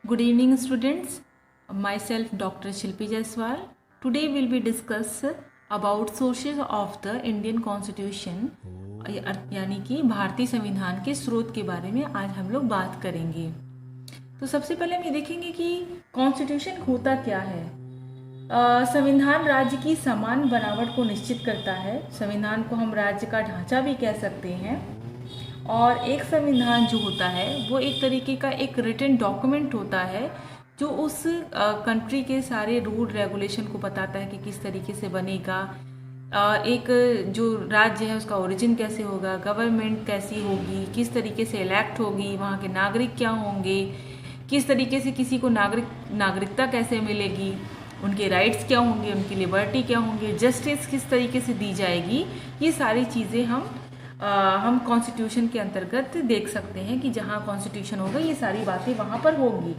Good evening, students. Myself, Dr. Shilpi Jaiswal. Today, we'll be discuss about sources of the Indian Constitution, यानी कि भारतीय संविधान के स्रोत के बारे में आज हम लोग बात करेंगे। तो सबसे पहले हम ये देखेंगे कि कॉन्स्टिट्यूशन होता क्या है। संविधान राज्य की समान बनावट को निश्चित करता है। संविधान को हम राज्य का ढांचा भी कह सकते हैं। और एक संविधान जो होता है वो एक तरीके का एक रिटन डॉक्यूमेंट होता है जो उस कंट्री के सारे रूल रेगुलेशन को बताता है कि किस तरीके से बनेगा, एक जो राज्य है उसका ओरिजिन कैसे होगा, गवर्नमेंट कैसी होगी, किस तरीके से इलेक्ट होगी, वहाँ के नागरिक क्या होंगे, किस तरीके से किसी को नागरिकता कैसे मिलेगी, उनके राइट्स क्या होंगे, उनकी लिबर्टी क्या होंगे, जस्टिस किस तरीके से दी जाएगी। ये सारी चीज़ें हम कॉन्स्टिट्यूशन के अंतर्गत देख सकते हैं कि जहाँ कॉन्स्टिट्यूशन होगा ये सारी बातें वहाँ पर होंगी।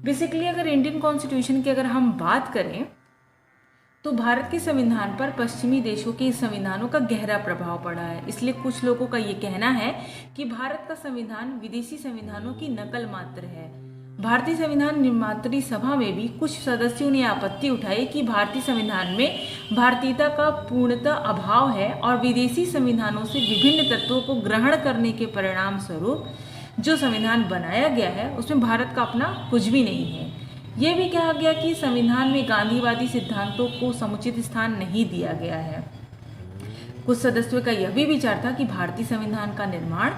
बेसिकली अगर इंडियन कॉन्स्टिट्यूशन की अगर हम बात करें तो भारत के संविधान पर पश्चिमी देशों के संविधानों का गहरा प्रभाव पड़ा है। इसलिए कुछ लोगों का ये कहना है कि भारत का संविधान विदेशी संविधानों की नकल मात्र है। भारतीय संविधान निर्मात्री सभा में भी कुछ सदस्यों ने आपत्ति उठाई कि भारतीय संविधान में भारतीयता का पूर्णतः अभाव है और विदेशी संविधानों से विभिन्न तत्वों को ग्रहण करने के परिणाम स्वरूप जो संविधान बनाया गया है उसमें भारत का अपना कुछ भी नहीं है। यह भी कहा गया कि संविधान में गांधीवादी सिद्धांतों को समुचित स्थान नहीं दिया गया है। कुछ सदस्यों का यह भी विचार था कि भारतीय संविधान का निर्माण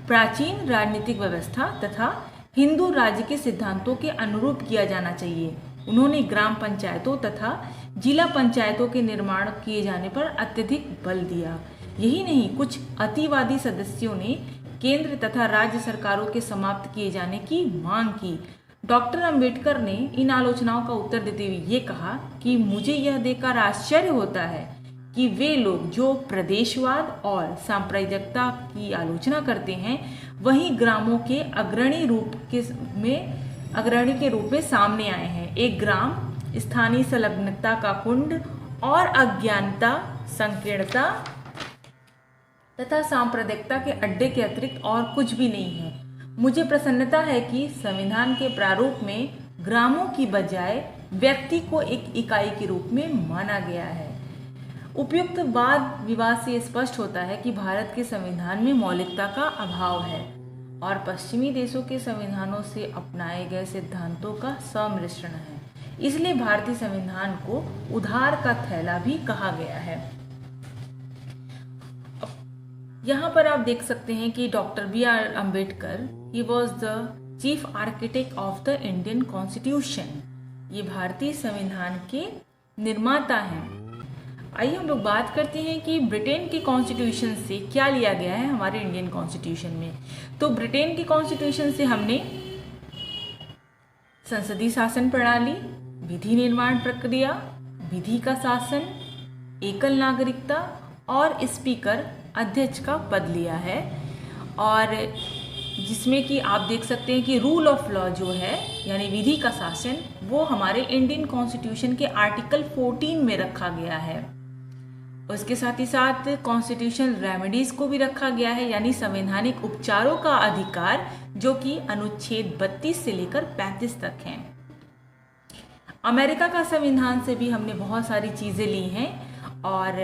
प्राचीन राजनीतिक व्यवस्था तथा हिंदू राज्य के सिद्धांतों के अनुरूप किया जाना चाहिए। उन्होंने ग्राम पंचायतों तथा जिला पंचायतों के निर्माण किए जाने पर अत्यधिक बल दिया। यही नहीं, कुछ अतिवादी सदस्यों ने केंद्र तथा राज्य सरकारों के समाप्त किए जाने की मांग की। डॉक्टर अंबेडकर ने इन आलोचनाओं का उत्तर देते हुए ये कहा कि मुझे यह देखकर आश्चर्य होता है कि वे लोग जो प्रदेशवाद और सांप्रदायिकता की आलोचना करते हैं वहीं ग्रामों के अग्रणी के रूप में सामने आए हैं। एक ग्राम स्थानीय संलग्नता का कुंड और अज्ञानता, संकीर्णता तथा सांप्रदायिकता के अड्डे के अतिरिक्त और कुछ भी नहीं है। मुझे प्रसन्नता है कि संविधान के प्रारूप में ग्रामों की बजाय व्यक्ति को एक इकाई के रूप में माना गया है। उपयुक्त वाद विवाद से स्पष्ट होता है कि भारत के संविधान में मौलिकता का अभाव है और पश्चिमी देशों के संविधानों से अपनाए गए सिद्धांतों का सम्मिश्रण है। इसलिए भारतीय संविधान को उधार का थैला भी कहा गया है। यहाँ पर आप देख सकते हैं कि doctor B.R. Ambedkar he was the chief architect of the Indian constitution. ये भारतीय संविधान के निर्माता हैं। आइए हम लोग बात करते हैं कि ब्रिटेन के कॉन्स्टिट्यूशन से क्या लिया गया है हमारे इंडियन कॉन्स्टिट्यूशन में। तो ब्रिटेन के कॉन्स्टिट्यूशन से हमने संसदीय शासन प्रणाली, विधि निर्माण प्रक्रिया, विधि का शासन, एकल नागरिकता और स्पीकर अध्यक्ष का पद लिया है। और जिसमें कि आप देख सकते हैं कि रूल ऑफ लॉ जो है यानी विधि का शासन वो हमारे इंडियन कॉन्स्टिट्यूशन के आर्टिकल 14 में रखा गया है। उसके साथ ही साथ कॉन्स्टिट्यूशन रेमेडीज को भी रखा गया है यानी संवैधानिक उपचारों का अधिकार जो कि अनुच्छेद 32 से लेकर 35 तक हैं। अमेरिका का संविधान से भी हमने बहुत सारी चीज़ें ली हैं और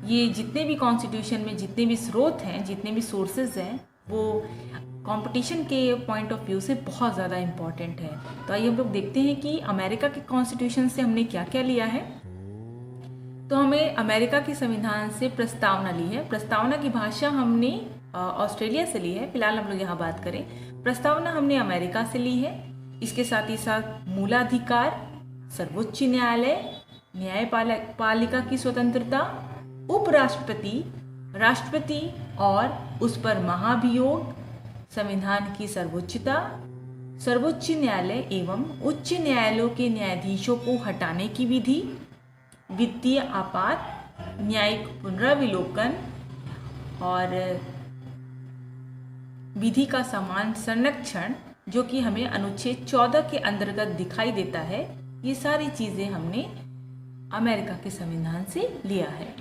ये जितने भी कॉन्स्टिट्यूशन में जितने भी स्रोत हैं, जितने भी सोर्सेज हैं वो कंपटीशन के पॉइंट ऑफ व्यू से बहुत ज़्यादा इम्पॉर्टेंट है। तो आइए हम लोग देखते हैं कि अमेरिका के कॉन्स्टिट्यूशन से हमने क्या क्या लिया है। तो हमें अमेरिका के संविधान से प्रस्तावना ली है। प्रस्तावना की भाषा हमने ऑस्ट्रेलिया से ली है। फिलहाल हम लोग यहाँ बात करें, प्रस्तावना हमने अमेरिका से ली है। इसके साथ ही साथ मूलाधिकार, सर्वोच्च न्यायालय, न्यायपालिका की स्वतंत्रता, उपराष्ट्रपति, राष्ट्रपति और उस पर महाभियोग, संविधान की सर्वोच्चता, सर्वोच्च न्यायालय एवं उच्च न्यायालयों के न्यायाधीशों को हटाने की विधि, वित्तीय आपात, न्यायिक पुनराविलोकन और विधि का समान संरक्षण जो कि हमें अनुच्छेद 14 के अंतर्गत दिखाई देता है। ये सारी चीज़ें हमने अमेरिका के संविधान से लिया है।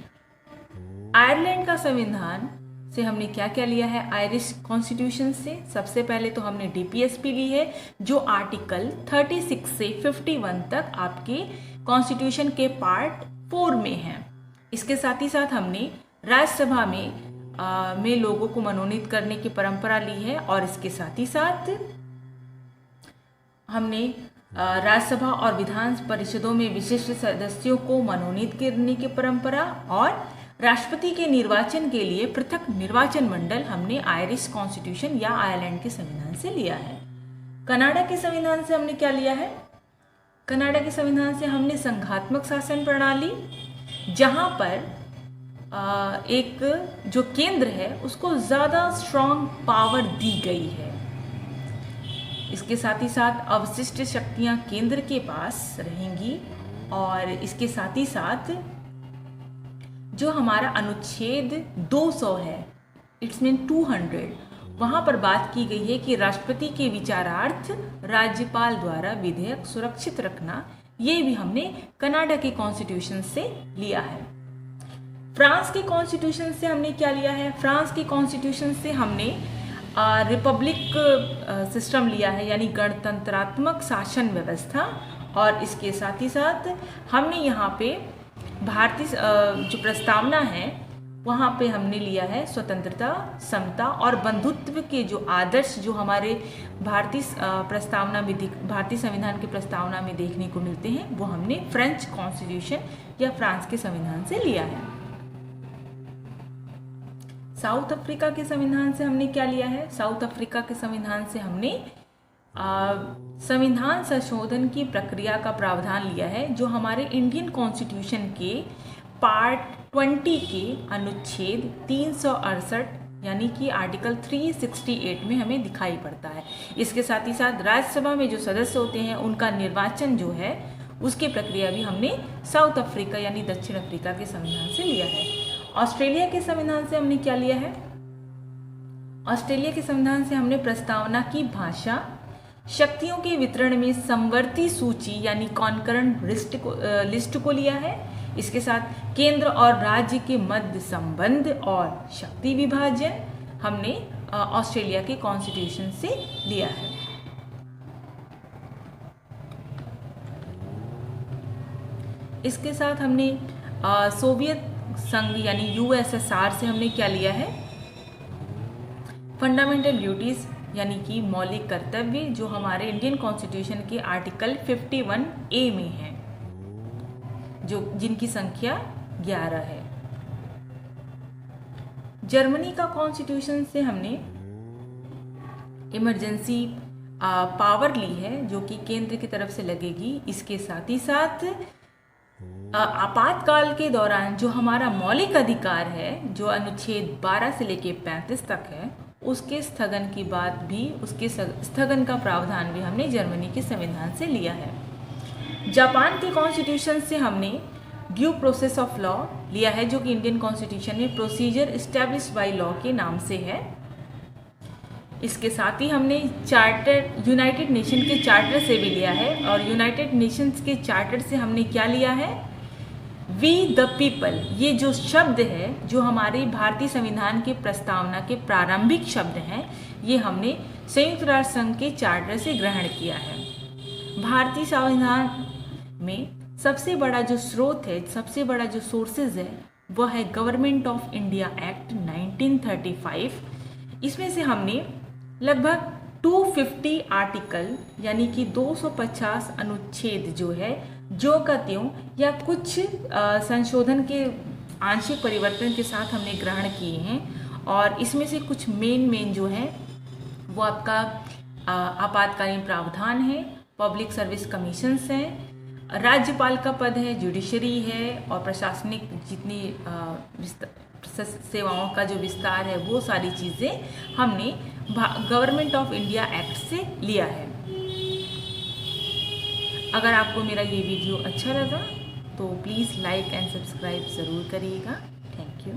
आयरलैंड का संविधान से हमने क्या क्या लिया है, आयरिश कॉन्स्टिट्यूशन से सबसे पहले तो हमने डीपीएसपी ली है जो आर्टिकल 36 से 51 तक आपके कॉन्स्टिट्यूशन के पार्ट 4 में है। इसके साथ ही साथ हमने राज्यसभा में लोगों को मनोनीत करने की परंपरा ली है, और इसके साथ ही साथ हमने राज्यसभा और विधान परिषदों में विशिष्ट सदस्यों को मनोनीत करने की परंपरा, और राष्ट्रपति के निर्वाचन के लिए पृथक निर्वाचन मंडल हमने आयरिश कॉन्स्टिट्यूशन या आयरलैंड के संविधान से लिया है। कनाडा के संविधान से हमने क्या लिया है, कनाडा के संविधान से हमने संघात्मक शासन प्रणाली, जहां पर एक जो केंद्र है उसको ज़्यादा स्ट्रॉन्ग पावर दी गई है। इसके साथ ही साथ अवशिष्ट शक्तियां केंद्र के पास रहेंगी, और इसके साथ ही साथ जो हमारा अनुच्छेद 200 है, इट्स मीन 200, वहाँ पर बात की गई है कि राष्ट्रपति के विचारार्थ राज्यपाल द्वारा विधेयक सुरक्षित रखना, ये भी हमने कनाडा के कॉन्स्टिट्यूशन से लिया है। फ्रांस के कॉन्स्टिट्यूशन से हमने क्या लिया है, फ्रांस के कॉन्स्टिट्यूशन से हमने रिपब्लिक सिस्टम लिया है, यानी गणतंत्रात्मक शासन व्यवस्था, और इसके साथ ही साथ हमने यहाँ पे भारतीय जो प्रस्तावना है वहाँ पे हमने लिया है स्वतंत्रता, समता और बंधुत्व के जो आदर्श जो हमारे भारतीय प्रस्तावना में भारतीय संविधान की प्रस्तावना में देखने को मिलते हैं, वो हमने फ्रेंच कॉन्स्टिट्यूशन या फ्रांस के संविधान से लिया है। साउथ अफ्रीका के संविधान से हमने क्या लिया है, साउथ अफ्रीका के संविधान से हमने संविधान संशोधन की प्रक्रिया का प्रावधान लिया है, जो हमारे इंडियन कॉन्स्टिट्यूशन के पार्ट 20 के अनुच्छेद 368 यानी कि आर्टिकल 368 में हमें दिखाई पड़ता है। इसके साथ ही साथ राज्यसभा में जो सदस्य होते हैं उनका निर्वाचन जो है उसकी प्रक्रिया भी हमने साउथ अफ्रीका यानी दक्षिण अफ्रीका के संविधान से लिया है। ऑस्ट्रेलिया के संविधान से हमने क्या लिया है, ऑस्ट्रेलिया के संविधान से हमने प्रस्तावना की भाषा, शक्तियों के वितरण में समवर्ती सूची यानी कॉन्करेंट लिस्ट को लिया है। इसके साथ केंद्र और राज्य के मध्य संबंध और शक्ति विभाजन हमने ऑस्ट्रेलिया के कॉन्स्टिट्यूशन से लिया है। इसके साथ हमने सोवियत संघ यानी यूएसएसआर से हमने क्या लिया है, फंडामेंटल ड्यूटीज यानी कि मौलिक कर्तव्य, जो हमारे इंडियन कॉन्स्टिट्यूशन के आर्टिकल 51A में है, जो जिनकी संख्या 11 है। जर्मनी का कॉन्स्टिट्यूशन से हमने इमरजेंसी पावर ली है, जो कि केंद्र की तरफ से लगेगी। इसके साथ ही साथ आपातकाल के दौरान जो हमारा मौलिक अधिकार है, जो अनुच्छेद 12 से लेके 35 तक है, उसके स्थगन की बात भी, उसके स्थगन का प्रावधान भी हमने जर्मनी के संविधान से लिया है। जापान के कॉन्स्टिट्यूशन से हमने ड्यू प्रोसेस ऑफ लॉ लिया है, जो कि इंडियन कॉन्स्टिट्यूशन में प्रोसीजर एस्टैब्लिश्ड बाय लॉ के नाम से है। इसके साथ ही हमने चार्टर, यूनाइटेड नेशन के चार्टर से भी लिया है, और यूनाइटेड नेशंस के चार्टर से हमने क्या लिया है, वी द पीपल। ये जो शब्द है, जो हमारे भारतीय संविधान के प्रस्तावना के प्रारंभिक शब्द हैं, ये हमने संयुक्त राष्ट्र संघ के चार्टर से ग्रहण किया है। भारतीय संविधान में सबसे बड़ा जो स्रोत है, सबसे बड़ा जो सोर्सेज है, वह है गवर्नमेंट ऑफ इंडिया एक्ट 1935। इसमें से हमने लगभग 250 आर्टिकल यानी कि 250 अनुच्छेद जो है, जो का त्यों या कुछ संशोधन के आंशिक परिवर्तन के साथ हमने ग्रहण किए हैं। और इसमें से कुछ मेन जो है वो आपका आपातकालीन प्रावधान है, पब्लिक सर्विस कमीशंस हैं, राज्यपाल का पद है, जुडिशरी है, और प्रशासनिक जितनी सेवाओं का जो विस्तार है, वो सारी चीज़ें हमने गवर्नमेंट ऑफ इंडिया एक्ट से लिया है। अगर आपको मेरा ये वीडियो अच्छा लगा तो प्लीज़ लाइक एंड सब्सक्राइब ज़रूर करिएगा। Thank you.